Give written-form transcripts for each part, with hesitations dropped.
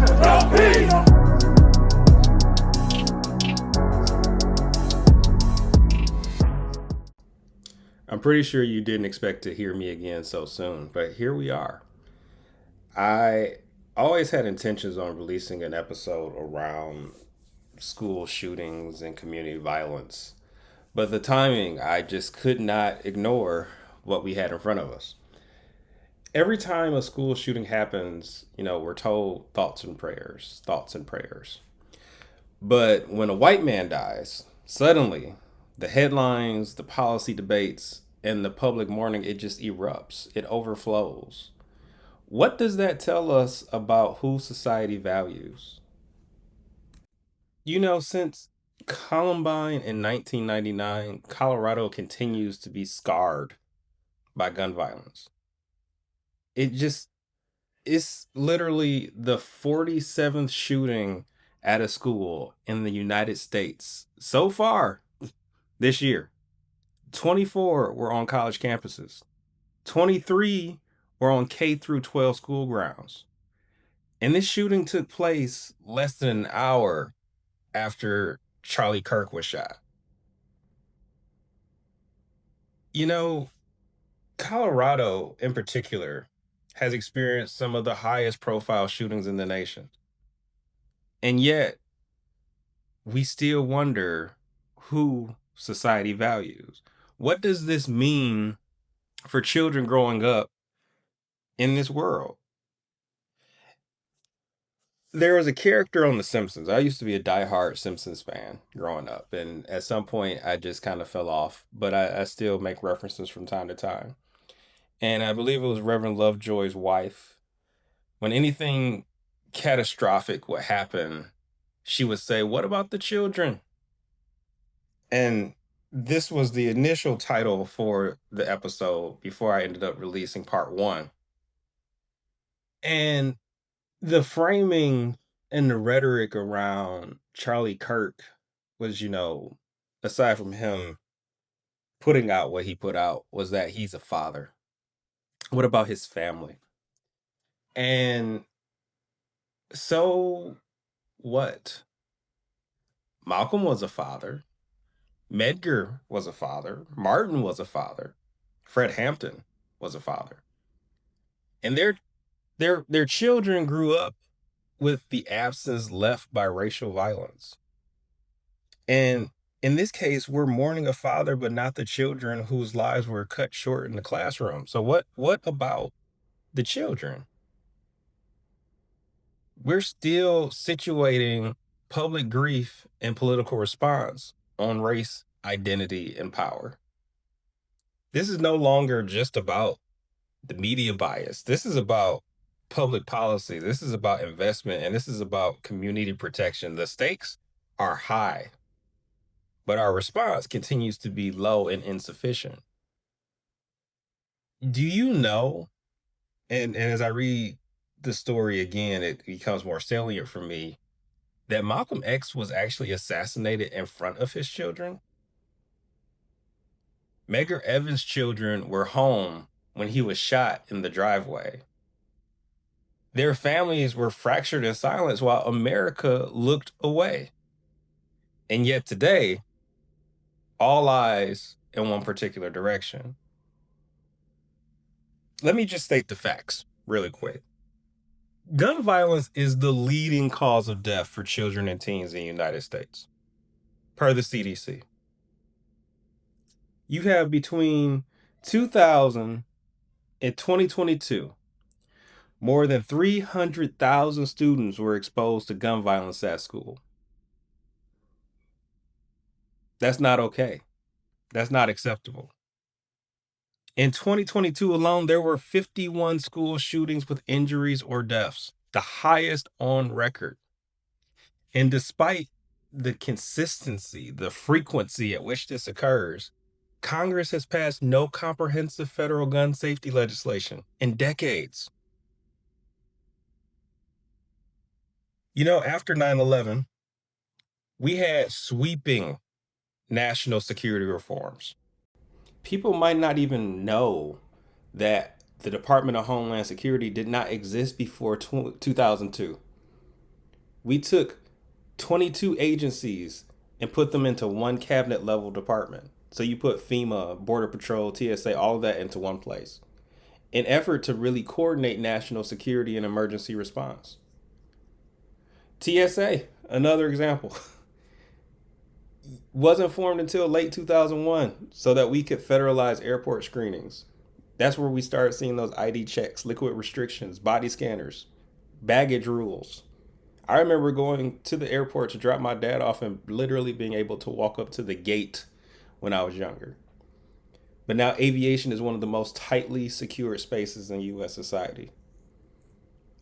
No peace. I'm pretty sure you didn't expect to hear me again so soon, but here we are. I always had intentions on releasing an episode around school shootings and community violence, but the timing, I just could not ignore what we had in front of us. Every time a school shooting happens, we're told thoughts and prayers, thoughts and prayers. But when a white man dies, suddenly the headlines, the policy debates, and the public mourning, it just erupts. It overflows. What does that tell us about who society values? Since Columbine in 1999, Colorado continues to be scarred by gun violence. It just, it's literally the 47th shooting at a school in the United States so far this year. 24 were on college campuses. 23 were on K through 12 school grounds. And this shooting took place less than an hour after Charlie Kirk was shot. You know, Colorado in particular has experienced some of the highest profile shootings in the nation. And yet, we still wonder who society values. What does this mean for children growing up in this world? There was a character on The Simpsons. I used to be a diehard Simpsons fan growing up, and at some point I just kind of fell off, but I still make references from time to time. And I believe it was Reverend Lovejoy's wife. When anything catastrophic would happen, she would say, "What about the children?" And this was the initial title for the episode before I ended up releasing part one. And the framing and the rhetoric around Charlie Kirk was, aside from him putting out what he put out, was that he's a father. What about his family? And so what? Malcolm was a father. Medgar was a father. Martin was a father. Fred Hampton was a father. And their children grew up with the absence left by racial violence. And in this case, we're mourning a father, but not the children whose lives were cut short in the classroom. So what about the children? We're still situating public grief and political response on race, identity, and power. This is no longer just about the media bias. This is about public policy. This is about investment, and this is about community protection. The stakes are high, but our response continues to be low and insufficient. Do you know? And as I read the story again, it becomes more salient for me that Malcolm X was actually assassinated in front of his children. Medgar Evans' children were home when he was shot in the driveway. Their families were fractured in silence while America looked away. And yet today, all eyes in one particular direction. Let me just state the facts really quick. Gun violence is the leading cause of death for children and teens in the United States, per the CDC. You have between 2000 and 2022, more than 300,000 students were exposed to gun violence at school. That's not okay. That's not acceptable. In 2022 alone, there were 51 school shootings with injuries or deaths, the highest on record. And despite the consistency, the frequency at which this occurs, Congress has passed no comprehensive federal gun safety legislation in decades. After 9/11, we had sweeping national security reforms. People might not even know that the Department of Homeland Security did not exist before 2002. We took 22 agencies and put them into one cabinet level department. So you put FEMA, Border Patrol, TSA, all of that into one place in effort to really coordinate national security and emergency response. TSA, another example, wasn't formed until late 2001 so that we could federalize airport screenings. That's where we started seeing those ID checks, liquid restrictions, body scanners, baggage rules. I remember going to the airport to drop my dad off and literally being able to walk up to the gate when I was younger. But now aviation is one of the most tightly secured spaces in U.S. society.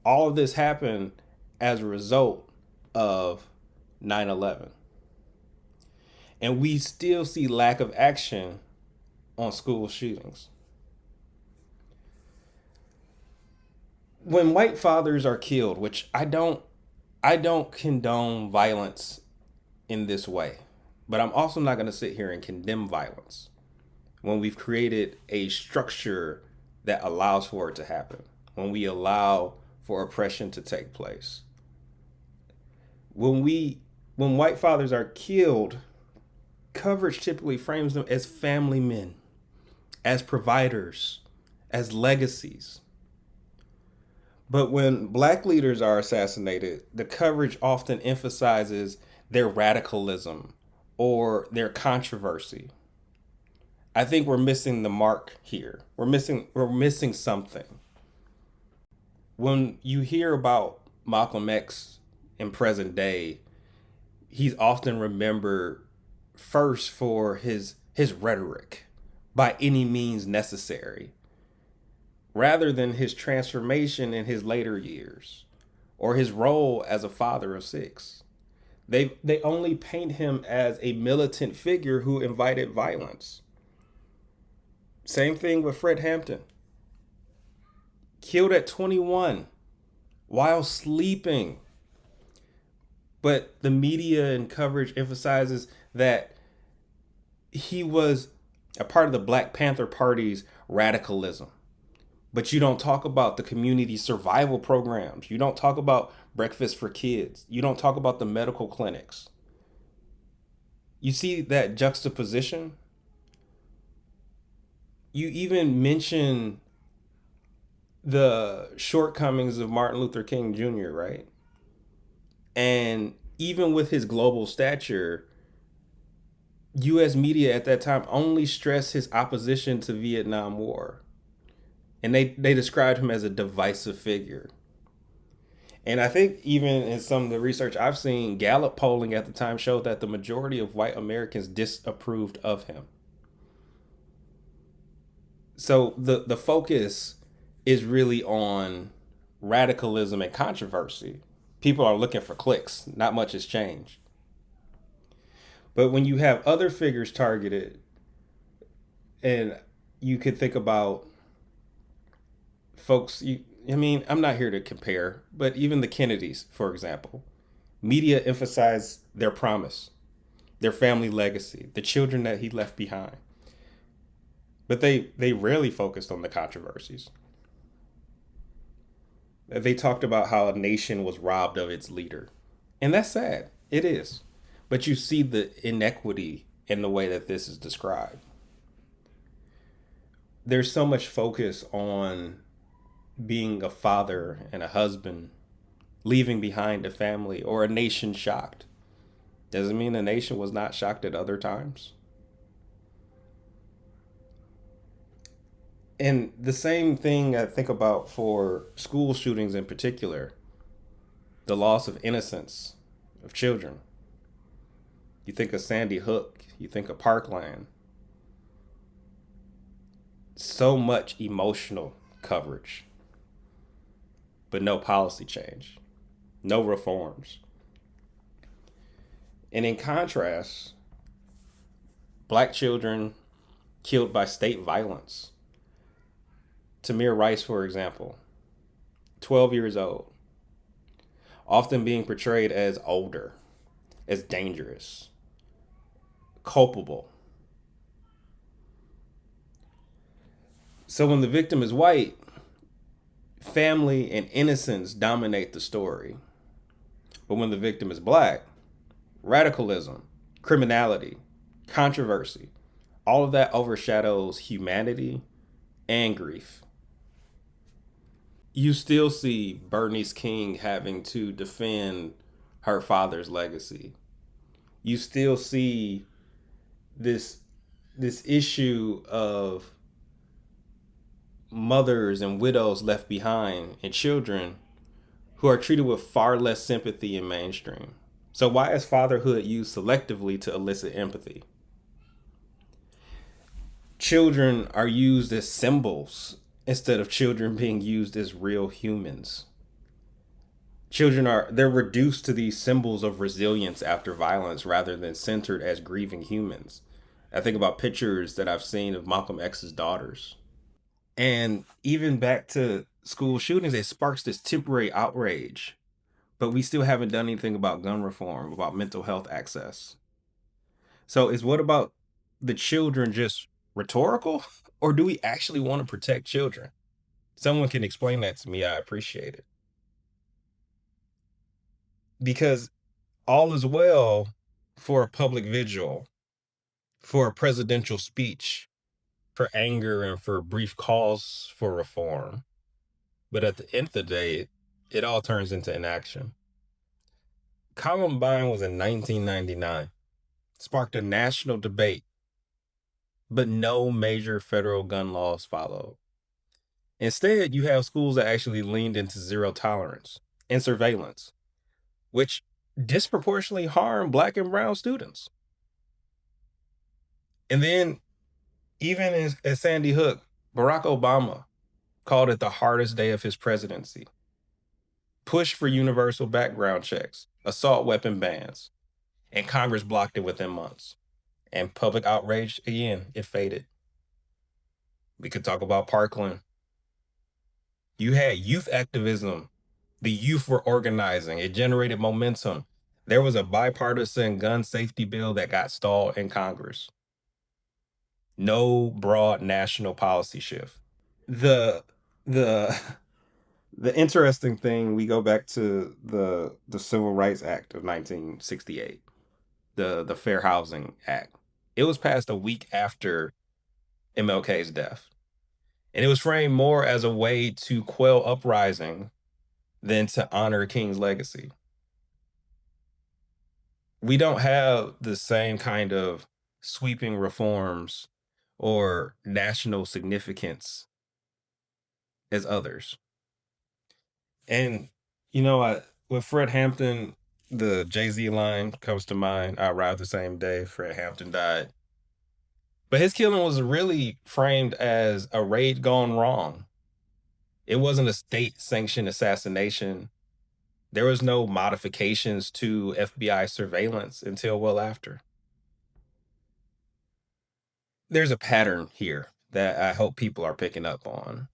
All of this happened as a result of 9/11. And we still see lack of action on school shootings. When white fathers are killed, which I don't condone violence in this way, but I'm also not going to sit here and condemn violence when we've created a structure that allows for it to happen, when we allow for oppression to take place. When white fathers are killed, coverage typically frames them as family men, as providers, as legacies. But when black leaders are assassinated, the coverage often emphasizes their radicalism or their controversy. I think we're missing the mark here. We're missing something. When you hear about Malcolm X in present day, he's often remembered first for his rhetoric, by any means necessary, rather than his transformation in his later years or his role as a father of six. They only paint him as a militant figure who invited violence. Same thing with Fred Hampton. Killed at 21 while sleeping. But the media and coverage emphasizes that he was a part of the Black Panther Party's radicalism. But you don't talk about the community survival programs. You don't talk about breakfast for kids. You don't talk about the medical clinics. You see that juxtaposition? You even mention the shortcomings of Martin Luther King Jr., right? And even with his global stature, U.S. media at that time only stressed his opposition to Vietnam War. And they described him as a divisive figure. And I think even in some of the research I've seen, Gallup polling at the time showed that the majority of white Americans disapproved of him. So the focus is really on radicalism and controversy. People are looking for clicks. Not much has changed. But when you have other figures targeted, and you could think about folks, I'm not here to compare, but even the Kennedys, for example, media emphasized their promise, their family legacy, the children that he left behind. But they rarely focused on the controversies. They talked about how a nation was robbed of its leader. And that's sad. It is. But you see the inequity in the way that this is described. There's so much focus on being a father and a husband, leaving behind a family, or a nation shocked. Doesn't mean the nation was not shocked at other times. And the same thing I think about for school shootings in particular, the loss of innocence of children. You think of Sandy Hook, you think of Parkland. So much emotional coverage, but no policy change, no reforms. And in contrast, black children killed by state violence. Tamir Rice, for example, 12 years old, often being portrayed as older, as dangerous, culpable. So when the victim is white, family and innocence dominate the story. But when the victim is black, radicalism, criminality, controversy, all of that overshadows humanity and grief. You still see Bernice King having to defend her father's legacy. You still see this this issue of mothers and widows left behind and children who are treated with far less sympathy in mainstream. So why is fatherhood used selectively to elicit empathy? Children are used as symbols instead of children being used as real humans. They're reduced to these symbols of resilience after violence rather than centered as grieving humans. I think about pictures that I've seen of Malcolm X's daughters. And even back to school shootings, it sparks this temporary outrage. But we still haven't done anything about gun reform, about mental health access. So is what about the children just rhetorical? Or do we actually want to protect children? Someone can explain that to me. I appreciate it. Because all is well for a public vigil, for a presidential speech, for anger and for brief calls for reform. But at the end of the day, it all turns into inaction. Columbine was in 1999, sparked a national debate, but no major federal gun laws followed. Instead, you have schools that actually leaned into zero tolerance and surveillance, which disproportionately harm black and brown students. And then, even at Sandy Hook, Barack Obama called it the hardest day of his presidency, pushed for universal background checks, assault weapon bans, and Congress blocked it within months. And public outrage, again, it faded. We could talk about Parkland. You had youth activism. The youth were organizing. It generated momentum. There was a bipartisan gun safety bill that got stalled in Congress. No broad national policy shift. The the the interesting thing, we go back to the Civil Rights Act of 1968, the Fair Housing Act. It was passed a week after MLK's death. And it was framed more as a way to quell uprising than to honor King's legacy. We don't have the same kind of sweeping reforms or national significance as others. And, with Fred Hampton, the Jay-Z line comes to mind. I arrived the same day Fred Hampton died. But his killing was really framed as a raid gone wrong. It wasn't a state-sanctioned assassination. There was no modifications to FBI surveillance until well after. There's a pattern here that I hope people are picking up on,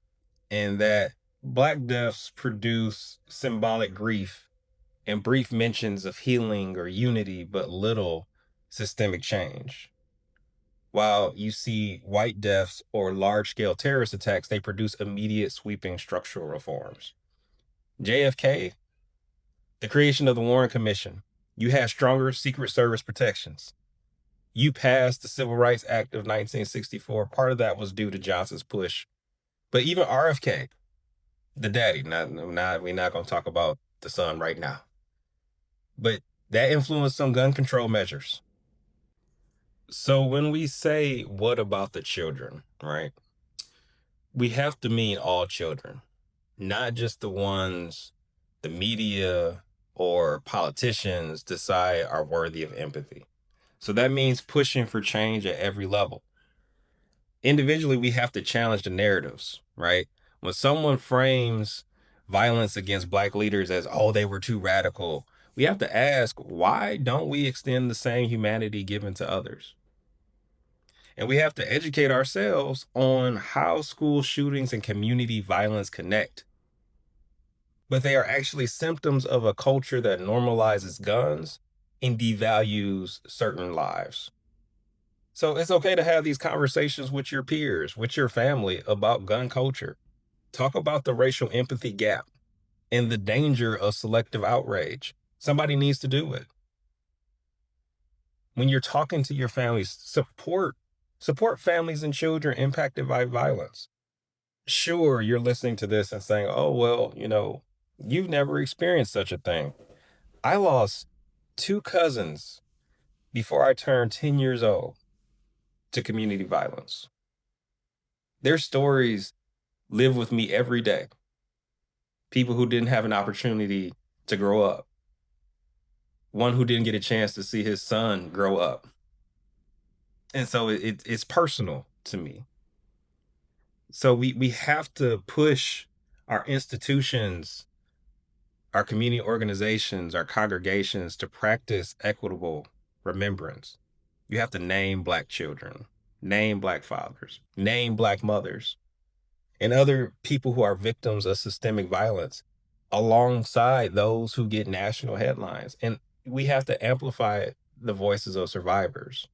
and that Black deaths produce symbolic grief and brief mentions of healing or unity, but little systemic change. While you see white deaths or large scale terrorist attacks, they produce immediate sweeping structural reforms. JFK, the creation of the Warren Commission, you had stronger Secret Service protections. You passed the Civil Rights Act of 1964. Part of that was due to Johnson's push. But even RFK, the daddy, we're not going to talk about the son right now. But that influenced some gun control measures. So when we say, what about the children, right? We have to mean all children, not just the ones the media or politicians decide are worthy of empathy. So that means pushing for change at every level. Individually, we have to challenge the narratives, right? When someone frames violence against Black leaders as, oh, they were too radical, we have to ask, why don't we extend the same humanity given to others? And we have to educate ourselves on how school shootings and community violence connect. But they are actually symptoms of a culture that normalizes guns and devalues certain lives. So it's okay to have these conversations with your peers, with your family about gun culture. Talk about the racial empathy gap and the danger of selective outrage. Somebody needs to do it. When you're talking to your families, support families and children impacted by violence. Sure, you're listening to this and saying, "Oh, well, you've never experienced such a thing." I lost two cousins before I turned 10 years old to community violence. Their stories live with me every day. People who didn't have an opportunity to grow up. One who didn't get a chance to see his son grow up. And so it's personal to me. So we have to push our institutions, our community organizations, our congregations to practice equitable remembrance. You have to name Black children, name Black fathers, name Black mothers, and other people who are victims of systemic violence alongside those who get national headlines. And we have to amplify the voices of survivors.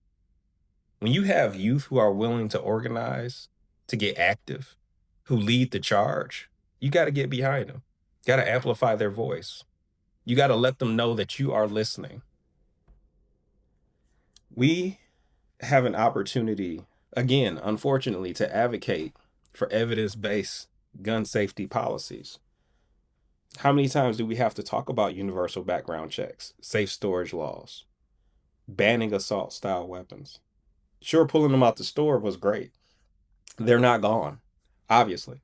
When you have youth who are willing to organize, to get active, who lead the charge, you got to get behind them. You got to amplify their voice. You got to let them know that you are listening. We have an opportunity, again, unfortunately, to advocate for evidence-based gun safety policies. How many times do we have to talk about universal background checks, safe storage laws, banning assault-style weapons? Sure, pulling them out the store was great. They're not gone, obviously.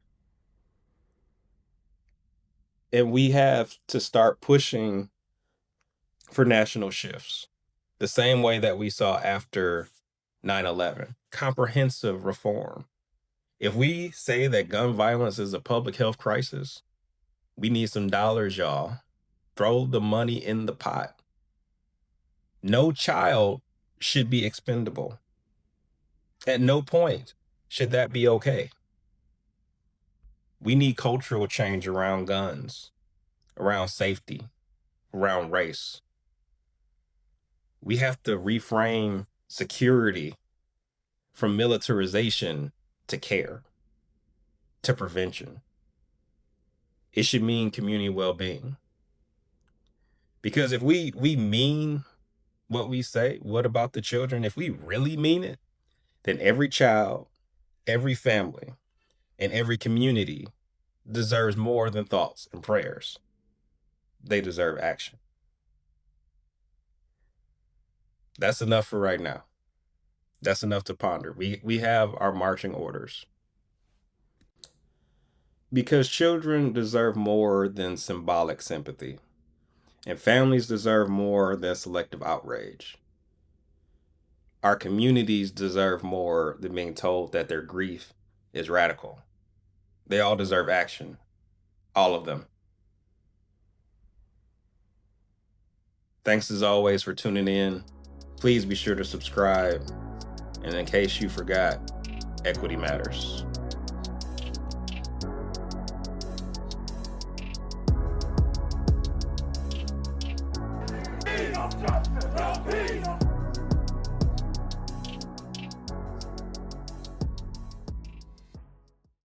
And we have to start pushing for national shifts, the same way that we saw after 9/11, comprehensive reform. If we say that gun violence is a public health crisis, we need some dollars, y'all. Throw the money in the pot. No child should be expendable. At no point should that be okay. We need cultural change around guns, around safety, around race. We have to reframe security from militarization to care, to prevention. It should mean community well-being. Because if we mean what we say, what about the children? If we really mean it, then every child, every family, and every community deserves more than thoughts and prayers. They deserve action. That's enough for right now. That's enough to ponder. We have our marching orders. Because children deserve more than symbolic sympathy, and families deserve more than selective outrage. Our communities deserve more than being told that their grief is radical. They all deserve action. All of them. Thanks as always for tuning in. Please be sure to subscribe. And in case you forgot, equity matters. Justice!